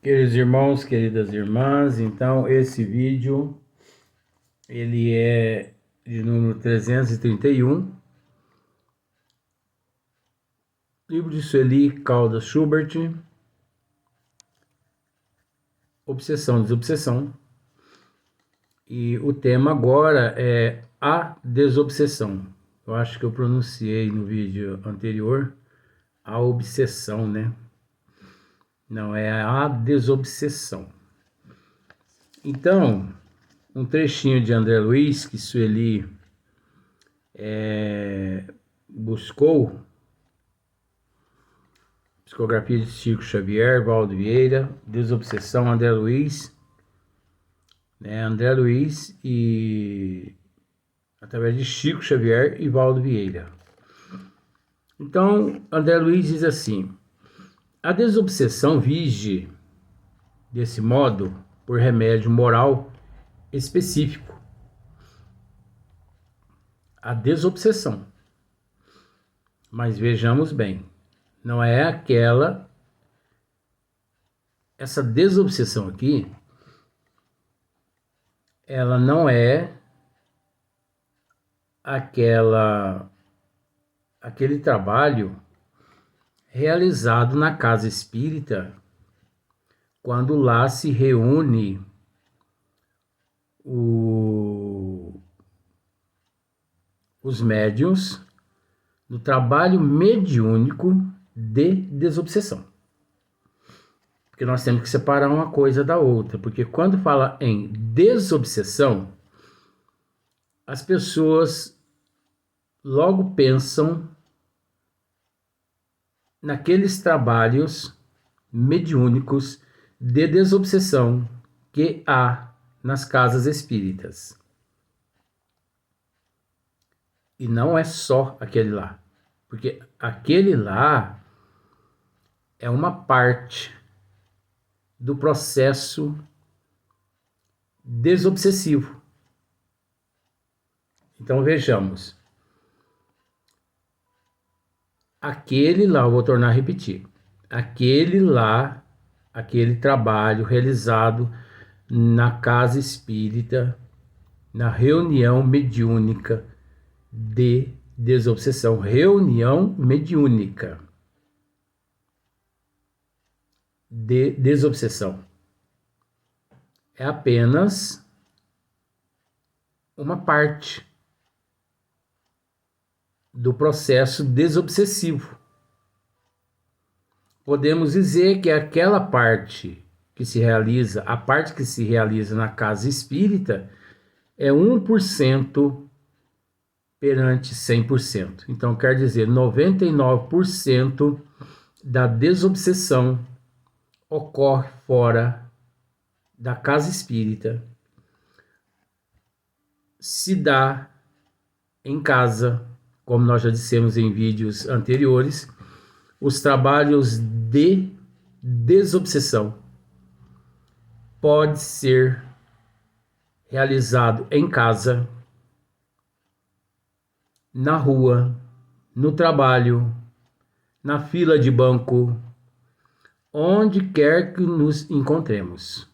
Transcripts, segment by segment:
Queridos irmãos, queridas irmãs, então esse vídeo ele é de número 331, livro de Sueli Caldas Schubert, Obsessão, Desobsessão, e o tema agora é a desobsessão. Eu acho que eu pronunciei no vídeo anterior a obsessão, né? Não, é a desobsessão. Então, um trechinho de André Luiz que Sueli buscou, psicografia de Chico Xavier, Valdo Vieira, Desobsessão, André Luiz, né? André Luiz e através de Chico Xavier e Valdo Vieira. Então, André Luiz diz assim: a desobsessão vige desse modo por remédio moral específico. A desobsessão. Mas vejamos bem, não é essa desobsessão aqui, ela não é aquele trabalho realizado na casa espírita, quando lá se reúne os médiuns no trabalho mediúnico de desobsessão. Porque nós temos que separar uma coisa da outra, porque quando fala em desobsessão, as pessoas logo pensam naqueles trabalhos mediúnicos de desobsessão que há nas casas espíritas. E não é só aquele lá, porque aquele lá é uma parte do processo desobsessivo. Então vejamos, aquele lá, eu vou tornar a repetir, aquele trabalho realizado na casa espírita, na reunião mediúnica de desobsessão, reunião mediúnica de desobsessão, é apenas uma parte do processo desobsessivo. Podemos dizer que aquela parte que se realiza, a parte que se realiza na casa espírita, é 1% perante 100%. Então, quer dizer, 99% da desobsessão ocorre fora da casa espírita, se dá em casa, como nós já dissemos em vídeos anteriores, os trabalhos de desobsessão pode ser realizado em casa, na rua, no trabalho, na fila de banco, onde quer que nos encontremos.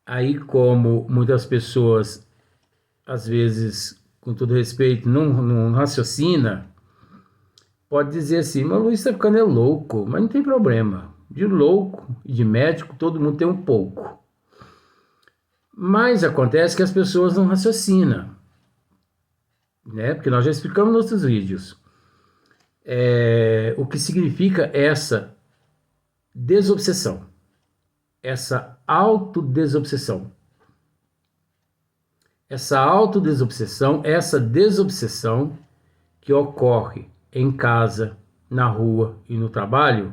Aí, como muitas pessoas, às vezes, com todo respeito, não raciocina, pode dizer assim, mas o Luiz está ficando louco, mas não tem problema. De louco e de médico, todo mundo tem um pouco. Mas acontece que as pessoas não raciocinam, né? Porque nós já explicamos nos nossos vídeos. O que significa essa desobsessão, essa autodesobsessão. Essa autodesobsessão, essa desobsessão que ocorre em casa, na rua e no trabalho,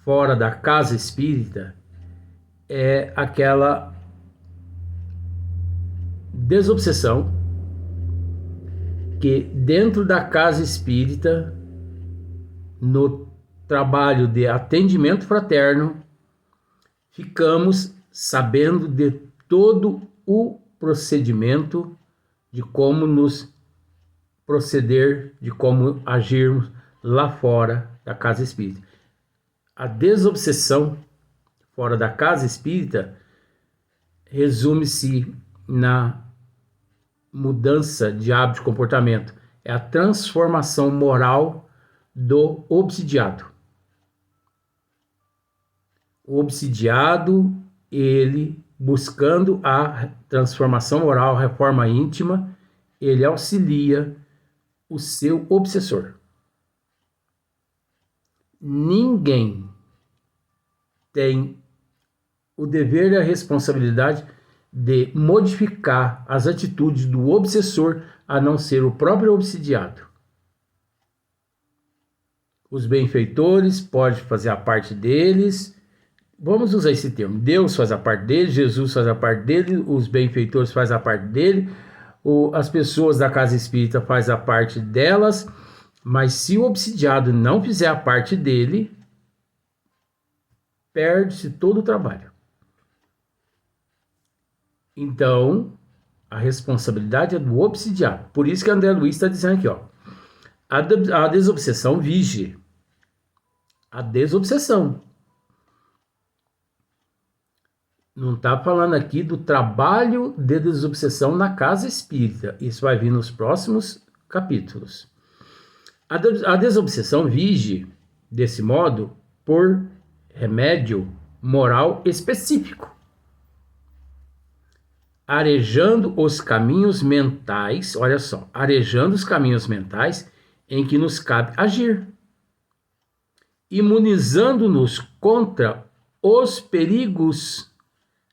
fora da casa espírita, é aquela desobsessão que dentro da casa espírita, no trabalho de atendimento fraterno, ficamos sabendo de todo o procedimento de como nos proceder, de como agirmos lá fora da casa espírita. A desobsessão fora da casa espírita resume-se na mudança de hábito de comportamento. É a transformação moral do obsidiado. O obsidiado, ele buscando a transformação moral, a reforma íntima, ele auxilia o seu obsessor. Ninguém tem o dever e a responsabilidade de modificar as atitudes do obsessor, a não ser o próprio obsidiado. Os benfeitores podem fazer a parte deles. Vamos usar esse termo. Deus faz a parte dele, Jesus faz a parte dele, os benfeitores fazem a parte dele, as pessoas da casa espírita fazem a parte delas, mas se o obsidiado não fizer a parte dele, perde-se todo o trabalho. Então, a responsabilidade é do obsidiado. Por isso que André Luiz está dizendo aqui, ó, a desobsessão vige. A desobsessão. Não está falando aqui do trabalho de desobsessão na casa espírita. Isso vai vir nos próximos capítulos. A desobsessão vige, desse modo, por remédio moral específico, arejando os caminhos mentais, olha só, arejando os caminhos mentais em que nos cabe agir, imunizando-nos contra os perigos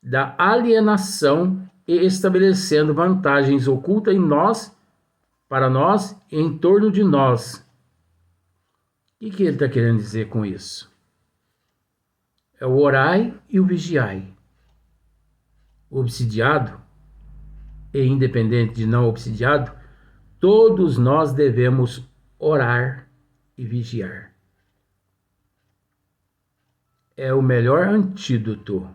da alienação e estabelecendo vantagens ocultas em nós, para nós e em torno de nós. O que ele está querendo dizer com isso? É o orai e o vigiai. O obsidiado, e independente de não obsidiado, todos nós devemos orar e vigiar. É o melhor antídoto.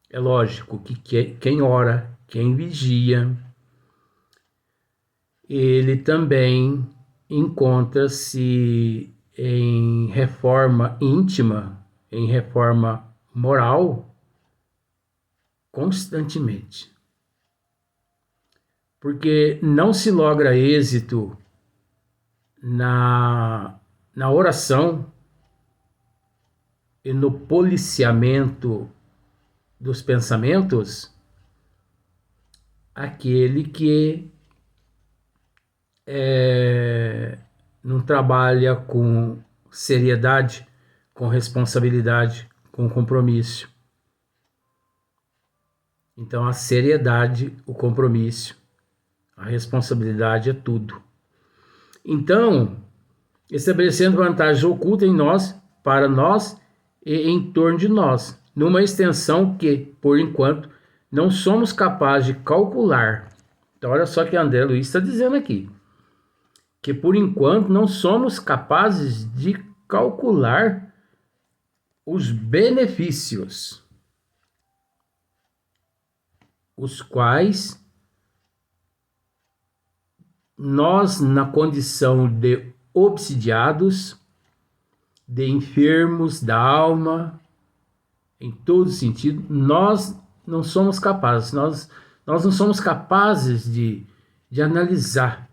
É lógico que quem ora, quem vigia, ele também encontra-se em reforma íntima, em reforma moral, constantemente. Porque não se logra êxito na oração e no policiamento dos pensamentos aquele que não trabalha com seriedade, com responsabilidade, com compromisso. Então a seriedade, o compromisso, a responsabilidade é tudo. Então, estabelecendo vantagens ocultas em nós, para nós e em torno de nós, numa extensão que, por enquanto, não somos capazes de calcular. Então, olha só o que André Luiz está dizendo aqui. Que, por enquanto, não somos capazes de calcular os benefícios, os quais nós, na condição de obsidiados, de enfermos da alma, em todo sentido, nós não somos capazes, nós não somos capazes de analisar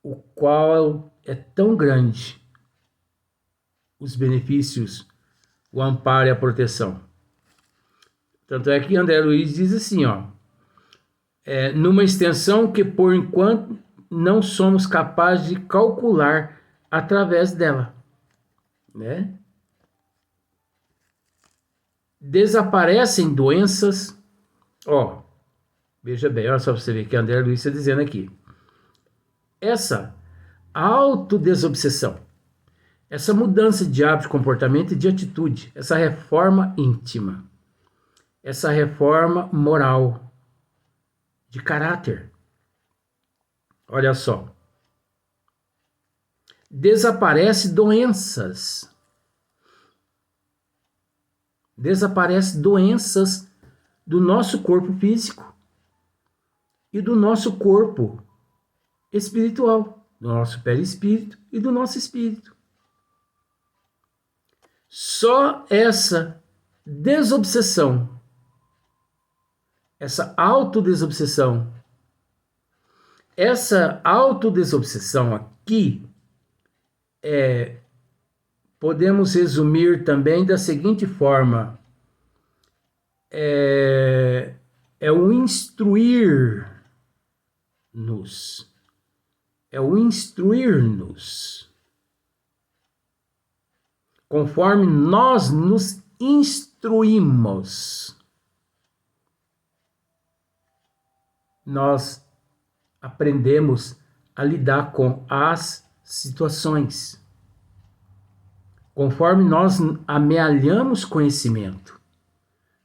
o qual é tão grande os benefícios, o amparo e a proteção. Tanto é que André Luiz diz assim, ó, numa extensão que por enquanto não somos capazes de calcular através dela, né? Desaparecem doenças, ó, veja bem, olha só para você ver que André Luiz está dizendo aqui. Essa autodesobsessão, essa mudança de hábito, de comportamento e de atitude, essa reforma íntima, essa reforma moral, de caráter. Olha só. Desaparece doenças. Desaparece doenças do nosso corpo físico e do nosso corpo espiritual, do nosso perispírito e do nosso espírito. Só essa desobsessão, essa autodesobsessão, aqui podemos resumir também da seguinte forma: é o instruir-nos. Conforme nós nos instruímos, nós aprendemos a lidar com as situações. Conforme nós amealhamos conhecimento,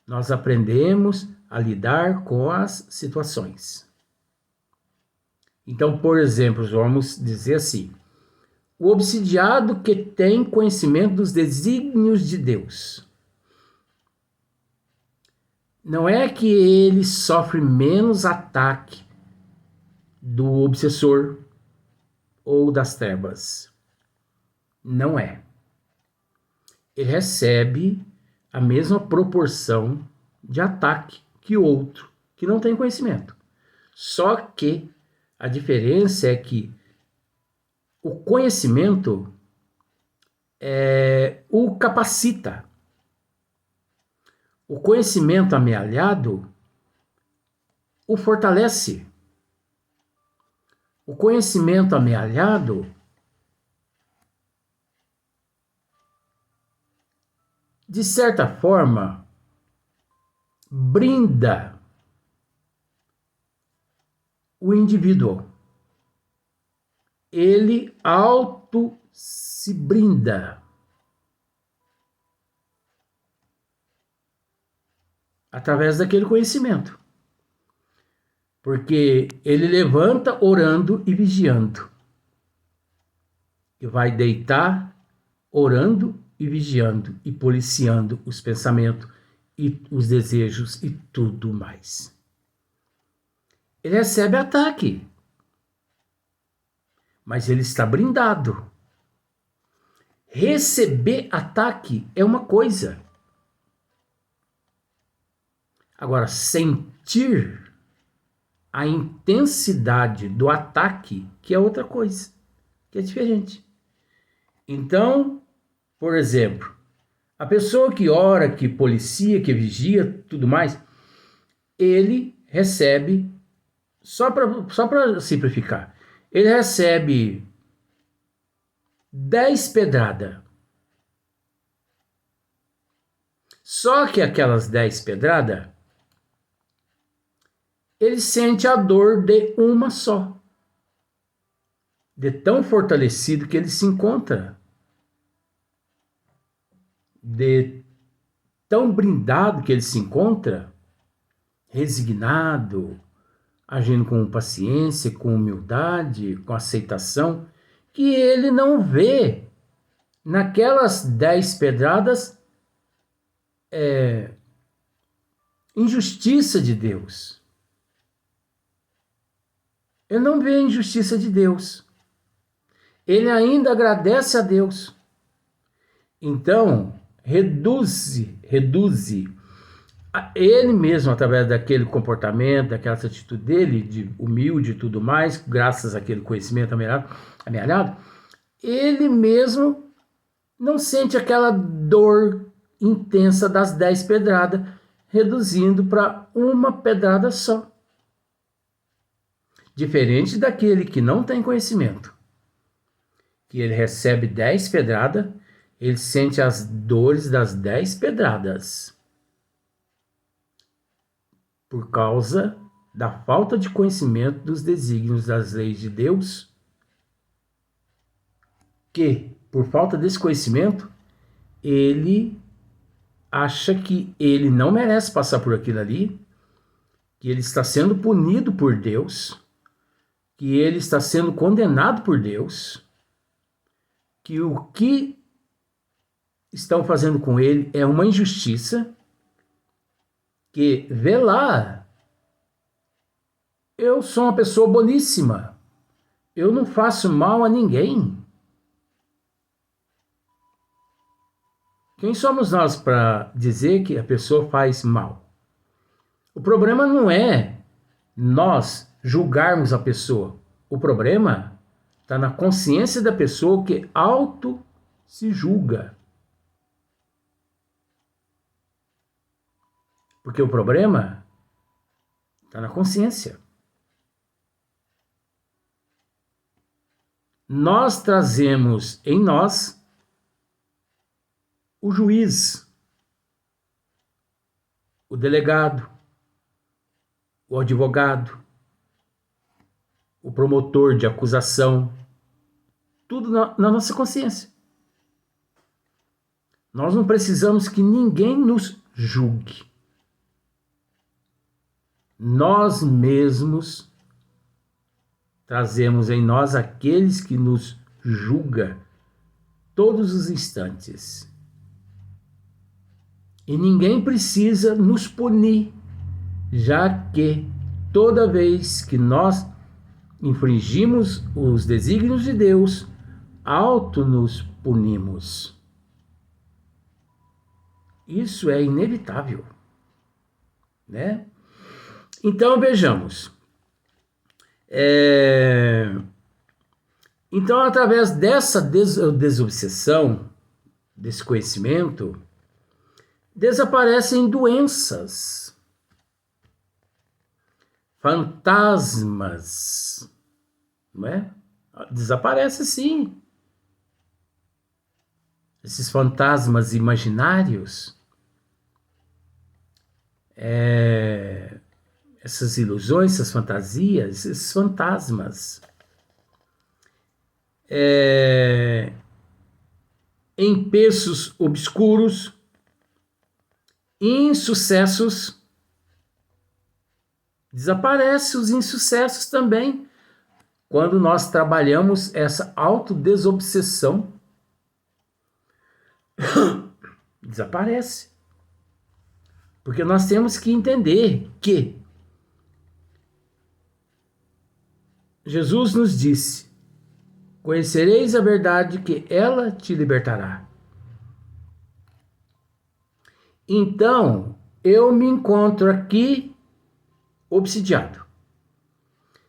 nós aprendemos a lidar com as situações. Então, por exemplo, vamos dizer assim: o obsidiado que tem conhecimento dos desígnios de Deus, não é que ele sofre menos ataque do obsessor ou das trevas. Não é. Ele recebe a mesma proporção de ataque que o outro, que não tem conhecimento. Só que a diferença é que o conhecimento o capacita. O conhecimento amealhado o fortalece. O conhecimento amealhado de certa forma brinda o indivíduo. Ele se brinda através daquele conhecimento. Porque ele levanta orando e vigiando. E vai deitar orando e vigiando e policiando os pensamentos e os desejos e tudo mais. Ele recebe ataque, mas ele está brindado. Receber ataque é uma coisa. Agora, sentir a intensidade do ataque, que é outra coisa, que é diferente. Então, por exemplo, a pessoa que ora, que policia, que vigia, tudo mais, ele recebe, só para simplificar, ele recebe 10 pedradas. Só que aquelas 10 pedradas, ele sente a dor de uma só. De tão fortalecido que ele se encontra. De tão brindado que ele se encontra, resignado, agindo com paciência, com humildade, com aceitação, que ele não vê naquelas 10 pedradas injustiça de Deus. Ele não vê a injustiça de Deus. Ele ainda agradece a Deus. Então, reduz ele mesmo, através daquele comportamento, daquela atitude dele, de humilde e tudo mais, graças àquele conhecimento amealhado, ele mesmo não sente aquela dor intensa das 10 pedradas, reduzindo para uma pedrada só. Diferente daquele que não tem conhecimento, que ele recebe 10 pedradas, ele sente as dores das 10 pedradas. Por causa da falta de conhecimento dos desígnios das leis de Deus, que, por falta desse conhecimento, ele acha que ele não merece passar por aquilo ali, que ele está sendo punido por Deus, que ele está sendo condenado por Deus, que o que estão fazendo com ele é uma injustiça, que vê lá, eu sou uma pessoa boníssima, eu não faço mal a ninguém. Quem somos nós para dizer que a pessoa faz mal? O problema não é nós julgarmos a pessoa. O problema está na consciência da pessoa que auto se julga. Porque o problema está na consciência. Nós trazemos em nós o juiz, o delegado, o advogado, o promotor de acusação, tudo na nossa consciência. Nós não precisamos que ninguém nos julgue. Nós mesmos trazemos em nós aqueles que nos julgam todos os instantes. E ninguém precisa nos punir, já que toda vez que nós infringimos os desígnios de Deus, auto nos punimos. Isso é inevitável, né? Então vejamos. Então, através dessa desobsessão, desse conhecimento, desaparecem doenças, fantasmas, não é? Desaparece sim. Esses fantasmas imaginários, essas ilusões, essas fantasias, esses fantasmas. Em peços obscuros, insucessos, desaparecem os insucessos também, quando nós trabalhamos essa autodesobsessão. Desaparece. Porque nós temos que entender que Jesus nos disse: conhecereis a verdade que ela te libertará. Então, eu me encontro aqui obsidiado,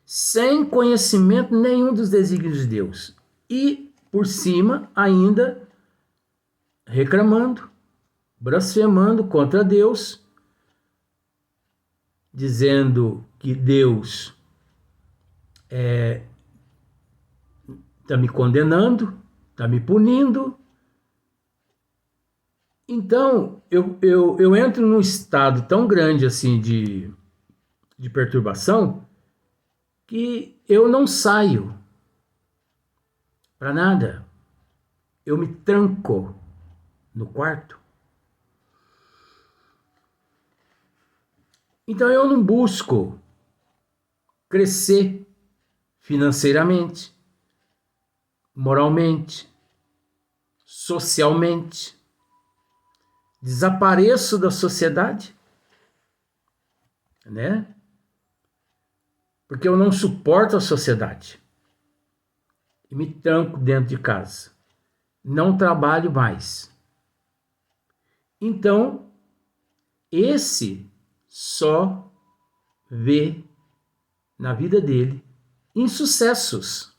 sem conhecimento nenhum dos desígnios de Deus, e por cima ainda reclamando, blasfemando contra Deus, dizendo que Deus está me condenando, está me punindo. Então, eu entro num estado tão grande assim de perturbação que eu não saio para nada. Eu me tranco no quarto. Então, eu não busco crescer financeiramente, moralmente, socialmente. Desapareço da sociedade, né? Porque eu não suporto a sociedade. E me tranco dentro de casa. Não trabalho mais. Então, esse só vê na vida dele insucessos.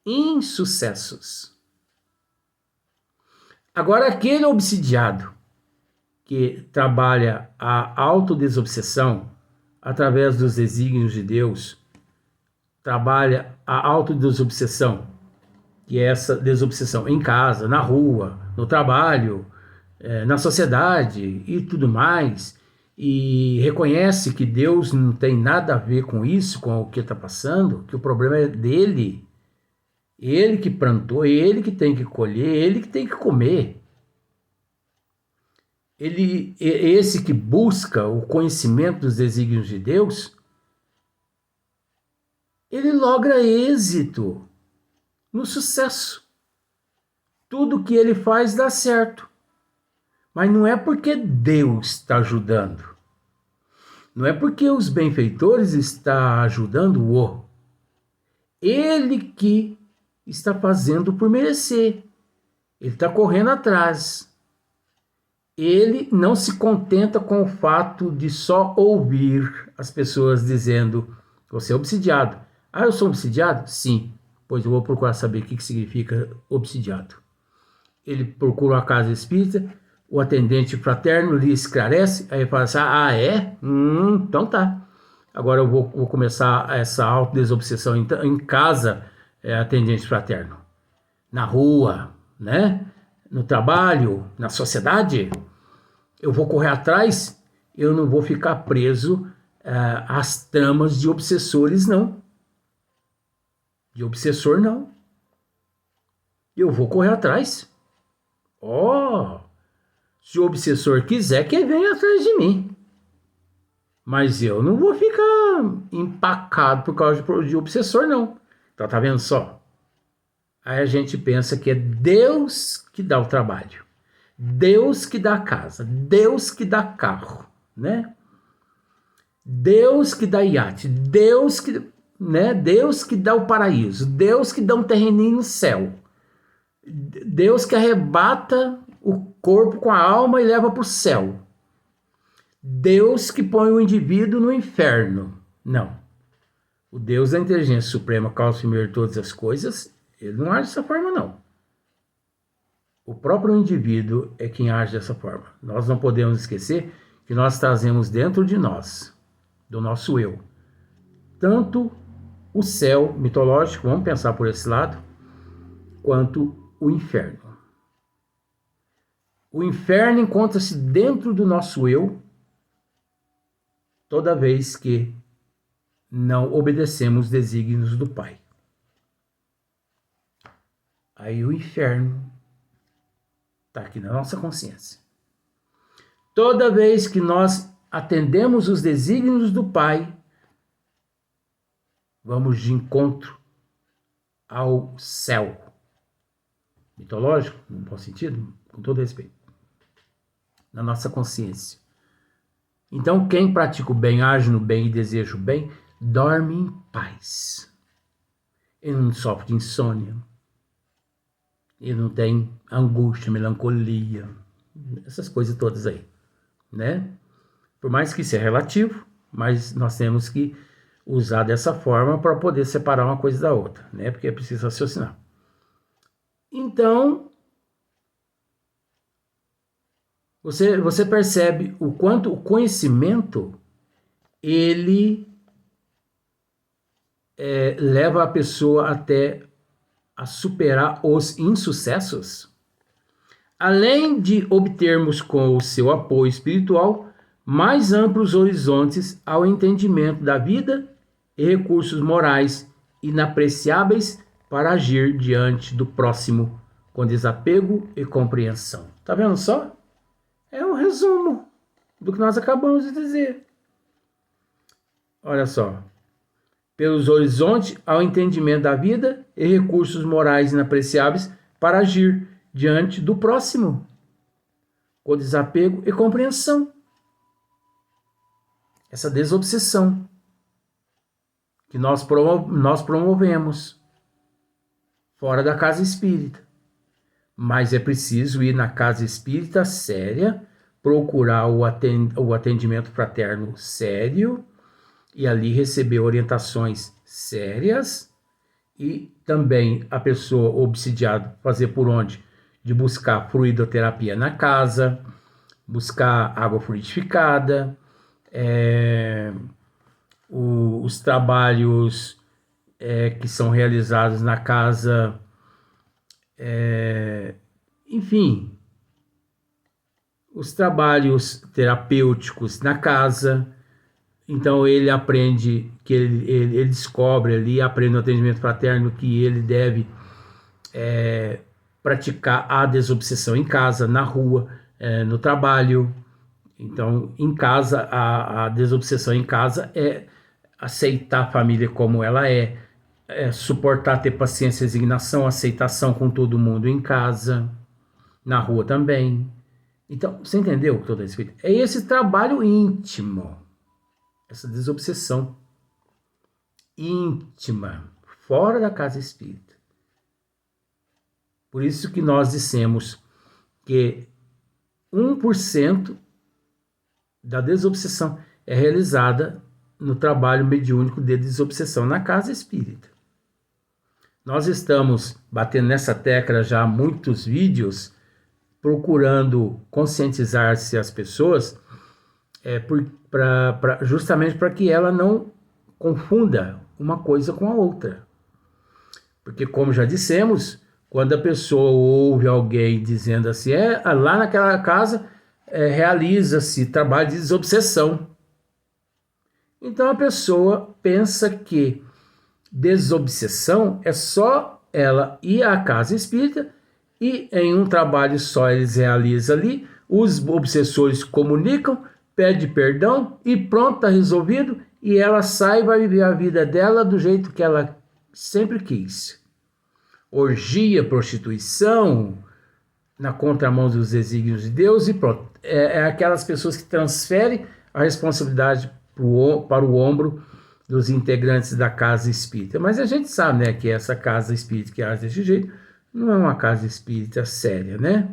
Insucessos. Agora, aquele obsidiado que trabalha a autodesobsessão através dos desígnios de Deus, trabalha a autodesobsessão, que é essa desobsessão em casa, na rua, no trabalho, na sociedade e tudo mais, e reconhece que Deus não tem nada a ver com isso, com o que está passando, que o problema é dele, ele que plantou, ele que tem que colher, ele que tem que comer. Esse que busca o conhecimento dos desígnios de Deus, ele logra êxito no sucesso. Tudo que ele faz dá certo. Mas não é porque Deus está ajudando. Não é porque os benfeitores estão ajudando-o. Ele que está fazendo por merecer. Ele está correndo atrás. ele não se contenta com o fato de só ouvir as pessoas dizendo: você é obsidiado. Ah, eu sou obsidiado? Sim. Pois eu vou procurar saber o que significa obsidiado. Ele procura uma casa espírita, o atendente fraterno lhe esclarece, aí fala assim: ah, é? Então tá. Agora eu vou começar essa autodesobsessão em casa, atendente fraterno. Na rua, né? No trabalho, na sociedade. Eu vou correr atrás, eu não vou ficar preso às tramas de obsessores, não. De obsessor, não. Eu vou correr atrás. Oh, se o obsessor quiser, que venha atrás de mim. Mas eu não vou ficar empacado por causa de obsessor, não. Então, tá vendo só? Aí a gente pensa que é Deus que dá o trabalho. Deus que dá a casa. Deus que dá carro, né? Deus que dá iate. Deus que dá o paraíso. Deus que dá um terreninho no céu. Deus que arrebata o corpo com a alma e leva para o céu. Deus que põe o indivíduo no inferno. Não. O Deus da inteligência suprema, causa primeiro todas as coisas, ele não age dessa forma, não. O próprio indivíduo é quem age dessa forma. Nós não podemos esquecer que nós trazemos dentro de nós, do nosso eu, tanto o céu mitológico, vamos pensar por esse lado, quanto o inferno. O inferno encontra-se dentro do nosso eu toda vez que não obedecemos os desígnios do Pai. Aí o inferno está aqui na nossa consciência. Toda vez que nós atendemos os desígnios do Pai, vamos de encontro ao céu. Mitológico, no bom sentido, com todo respeito. Na nossa consciência. Então, quem pratica o bem, age no bem e deseja o bem, dorme em paz. Ele não sofre de insônia. Ele não tem angústia, melancolia, essas coisas todas aí, né? Por mais que isso é relativo, mas nós temos que usar dessa forma para poder separar uma coisa da outra, né? Porque é preciso raciocinar. Então, você percebe o quanto o conhecimento ele leva a pessoa até a superar os insucessos, além de obtermos com o seu apoio espiritual mais amplos horizontes ao entendimento da vida e recursos morais inapreciáveis para agir diante do próximo com desapego e compreensão. Tá vendo só? É um resumo do que nós acabamos de dizer. Olha só. Pelos horizontes ao entendimento da vida e recursos morais inapreciáveis para agir diante do próximo, com desapego e compreensão. Essa desobsessão que nós promovemos fora da casa espírita. Mas é preciso ir na casa espírita séria, procurar o atendimento fraterno sério, e ali receber orientações sérias, e também a pessoa obsidiada fazer por onde? De buscar fluidoterapia na casa, buscar água fluidificada, os trabalhos que são realizados na casa, enfim, os trabalhos terapêuticos na casa. Então ele aprende, que ele descobre ali, aprende no atendimento fraterno que ele deve praticar a desobsessão em casa, na rua, no trabalho. Então, em casa, a desobsessão em casa é aceitar a família como ela suportar, ter paciência, resignação, aceitação com todo mundo em casa, na rua também. Então, você entendeu todo esse? É esse trabalho íntimo. Essa desobsessão íntima, fora da casa espírita. Por isso que nós dissemos que 1% da desobsessão é realizada no trabalho mediúnico de desobsessão na casa espírita. Nós estamos batendo nessa tecla já há muitos vídeos, procurando conscientizar-se as pessoas, justamente para que ela não confunda uma coisa com a outra. Porque, como já dissemos, quando a pessoa ouve alguém dizendo assim, lá naquela casa realiza-se trabalho de desobsessão. Então a pessoa pensa que desobsessão é só ela ir à casa espírita e em um trabalho só eles realizam ali, os obsessores comunicam, pede perdão e pronto, está resolvido, e ela sai e vai viver a vida dela do jeito que ela sempre quis. Orgia, prostituição, na contramão dos desígnios de Deus e pronto. É aquelas pessoas que transferem a responsabilidade para o ombro dos integrantes da casa espírita. Mas a gente sabe, né, que essa casa espírita que age desse jeito não é uma casa espírita séria, né?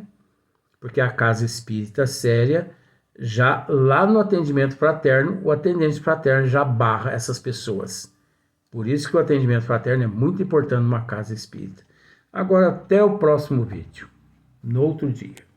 Porque a casa espírita séria, já lá no atendimento fraterno, o atendente fraterno já barra essas pessoas. Por isso que o atendimento fraterno é muito importante numa casa espírita. Agora, até o próximo vídeo, no outro dia.